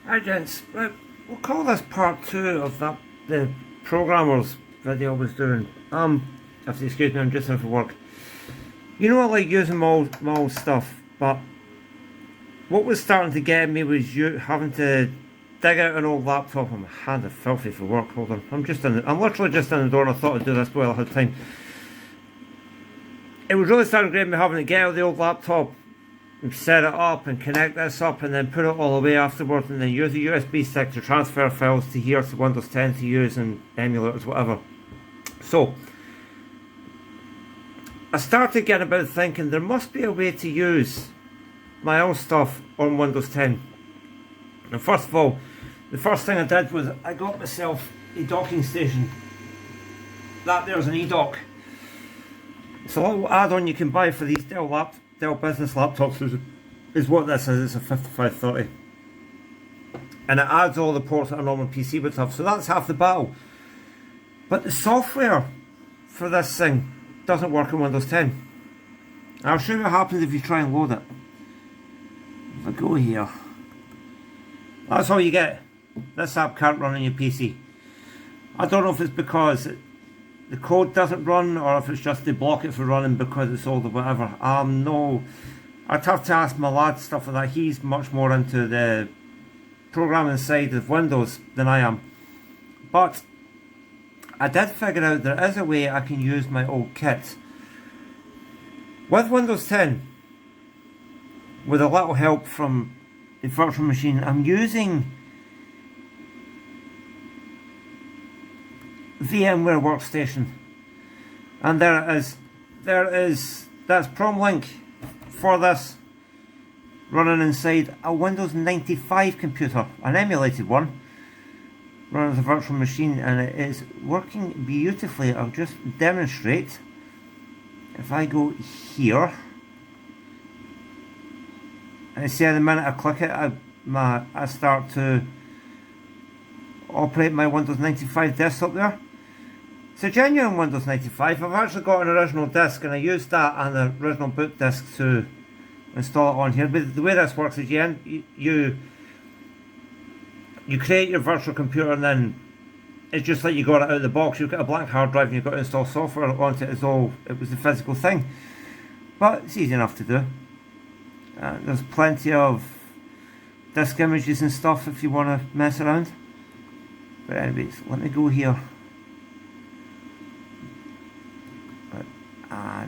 Hi gents, right, we'll call this part 2 of the programmers video I was doing. If you excuse me, I'm just in for work. You know I like using my old stuff, but what was starting to get me was you having to dig out an old laptop. My hands are filthy for work. Hold on, I'm literally just in the door and I thought I'd do this while I had time. It was really starting to get me having to get out the old laptop and set it up and connect this up and then put it all away afterwards and then use a USB stick to transfer files to here to Windows 10 to use and emulators, whatever. So I started getting about thinking there must be a way to use my old stuff on Windows 10. And first of all, the first thing I did was I got myself a docking station. That there's an eDock. It's a little add-on you can buy for these Dell business laptops is what this is. It's a 5530 and it adds all the ports that a normal PC would have, so that's half the battle. But the software for this thing doesn't work on Windows 10. I'll show you what happens if you try and load it. If I go here, that's all you get. This app can't run on your PC. I don't know if it's because the code doesn't run or if it's just they block it for running because it's old or whatever. No, I'd have to ask my lad stuff like that. He's much more into the programming side of Windows than I am. But I did figure out there is a way I can use my old kit with Windows 10 with a little help from the virtual machine. I'm using VMware workstation, and there it is. That's prom link for this running inside a Windows 95 computer, an emulated one, running as a virtual machine, and it is working beautifully. I'll just demonstrate. If I go here, and see, the minute I click it, I start to operate my Windows 95 desktop there. It's a genuine Windows 95. I've actually got an original disk and I used that and the original boot disk to install it on here. But the way this works is you create your virtual computer and then it's just like you got it out of the box. You've got a blank hard drive and you've got to install software onto it as though it was a physical thing. But it's easy enough to do. There's plenty of disk images and stuff if you want to mess around. But anyways, let me go here.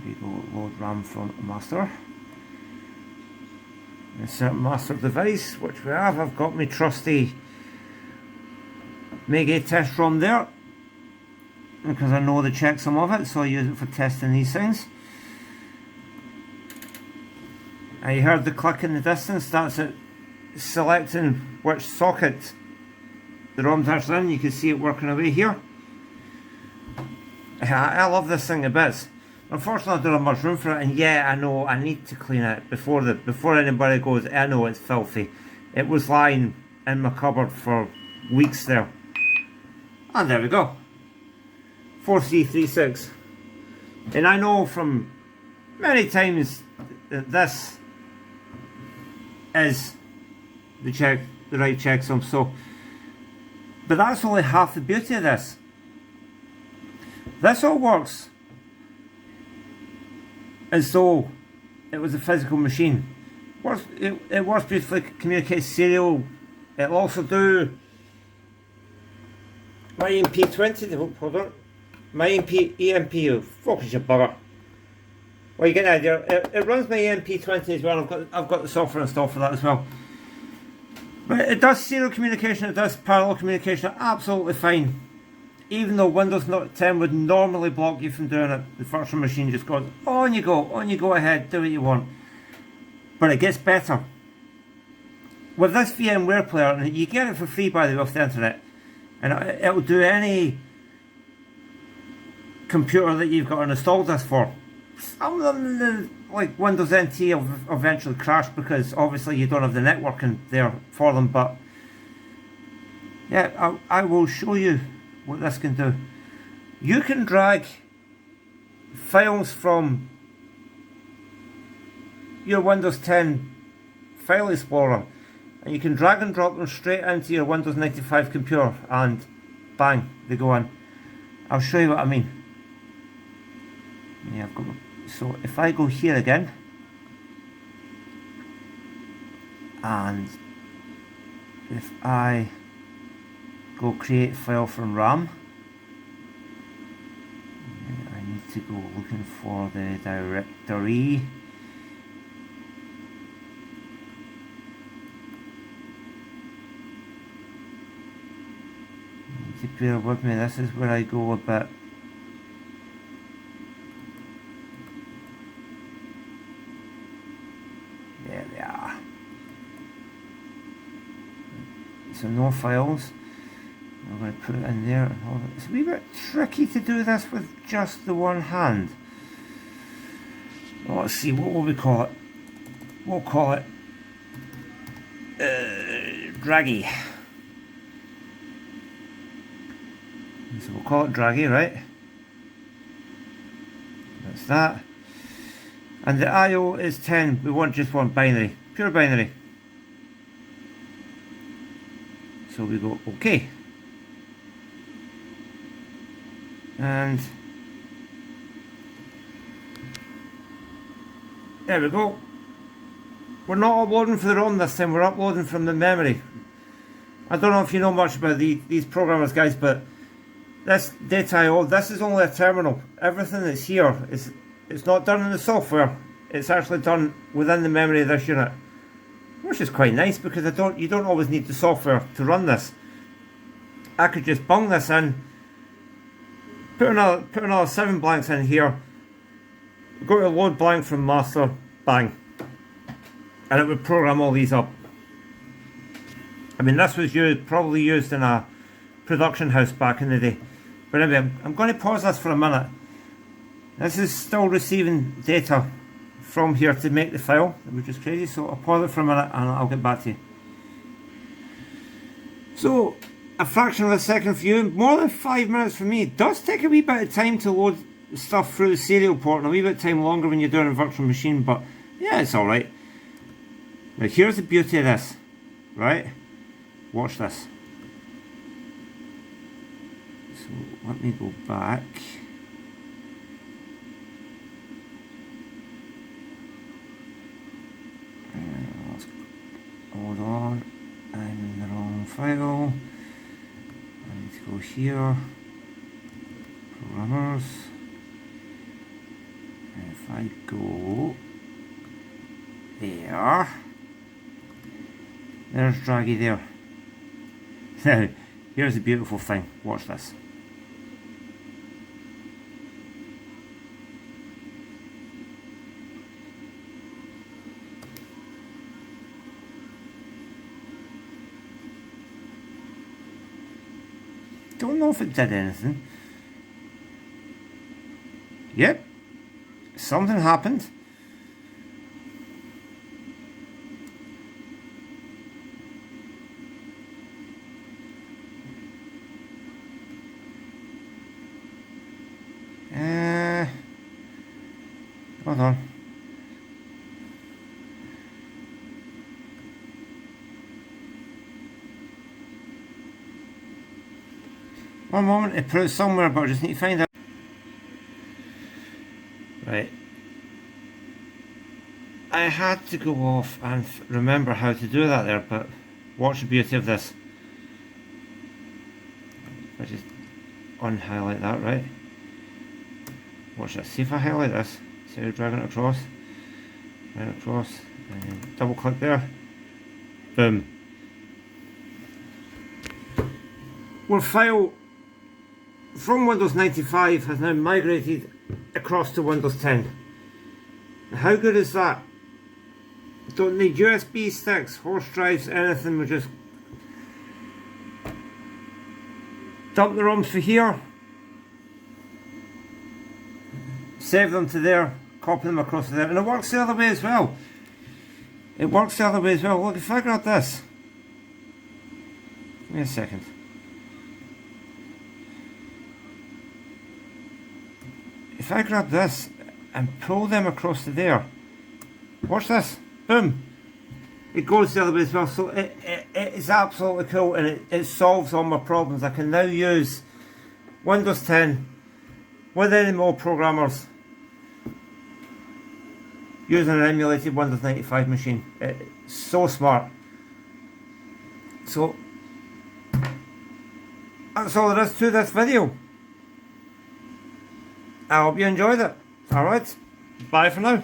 We go load RAM from master. Insert master device, which we have. I've got my trusty MAGIK test ROM there because I know the checksum of it, so I use it for testing these things. And you heard the click in the distance. That's it selecting which socket the ROM's actually in. You can see it working away here. I love this thing a bit. Unfortunately, I don't have much room for it, and yeah, I know I need to clean it before anybody goes. I know it's filthy. It was lying in my cupboard for weeks there, and there we go. 4336, and I know from many times that this is the right checksum. So, but that's only half the beauty of this. This all works as though it was a physical machine. It works beautifully, communicates serial. It'll also do my EMP20, hold on. My EMP, focus your bugger. Well, you get an idea. It runs my EMP20 as well. I've got the software installed for that as well. But it does serial communication, it does parallel communication, absolutely fine. Even though Windows 10 would normally block you from doing it, the virtual machine just goes, on you go ahead, do what you want. But it gets better. With this VMware player, and you get it for free by the way off the internet, and it'll do any computer that you've got an install disk for. Some of them, like Windows NT, will eventually crash because obviously you don't have the networking there for them, but yeah, I will show you what this can do. You can drag files from your Windows 10 file explorer and you can drag and drop them straight into your Windows 95 computer, and bang, they go in. I'll show you what I mean. Yeah, so if I go here again, and if I go create file from RAM, I need to go looking for the directory. You need to bear with me, this is where I go a bit. There they are. So no files. I'm going to put it in there. It's a wee bit tricky to do this with just the one hand. Well, let's see, what will we call it? We'll call it Draggy. So we'll call it Draggy, right? That's that. And the IO is 10. We want just one binary, pure binary. So we go OK. And there we go. We're not uploading for the ROM this time, we're uploading from the memory. I don't know if you know much about these programmers, guys, but this data IO, this is only a terminal. Everything that's here it's not done in the software, it's actually done within the memory of this unit. Which is quite nice, because you don't always need the software to run this. I could just bung this in, put another 7 blanks in here, go to load blank from master, bang, and it would program all these up. I mean, this was probably used in a production house back in the day. But anyway, I'm going to pause this for a minute. This is still receiving data from here to make the file, which is crazy, so I'll pause it for a minute and I'll get back to you. So, a fraction of a second for you, more than 5 minutes for me. It does take a wee bit of time to load stuff through the serial port, and a wee bit of time longer when you're doing a virtual machine, but yeah, it's alright. Now here's the beauty of this, right? Watch this. So let me go back. Hold on, I'm in the wrong file. I need to go here, programmers, and if I go there, there's Draggy there. Now, here's the beautiful thing, watch this. Don't know if it did anything. Yep, something happened. Hold on. One moment, it put it somewhere, but I just need to find it. Right. I had to go off and remember how to do that there, but watch the beauty of this. I just unhighlight that, right? Watch this. See if I highlight this. See how dragging it across? Right across, and then double click there. Boom. Our file from Windows 95 has now migrated across to Windows 10. How good is that? Don't need USB sticks, horse drives, anything. We just dump the ROMs for here, save them to there, copy them across to there, and it works the other way as well. It works the other way as well. Look, if I grab this, give me a second. If I grab this and pull them across to there, watch this, boom, it goes the other way as well. So it is absolutely cool, and it solves all my problems. I can now use Windows 10 with any more programmers using an emulated Windows 95 machine. It's so smart. So that's all there is to this video. I hope you enjoyed it. Alright, bye for now.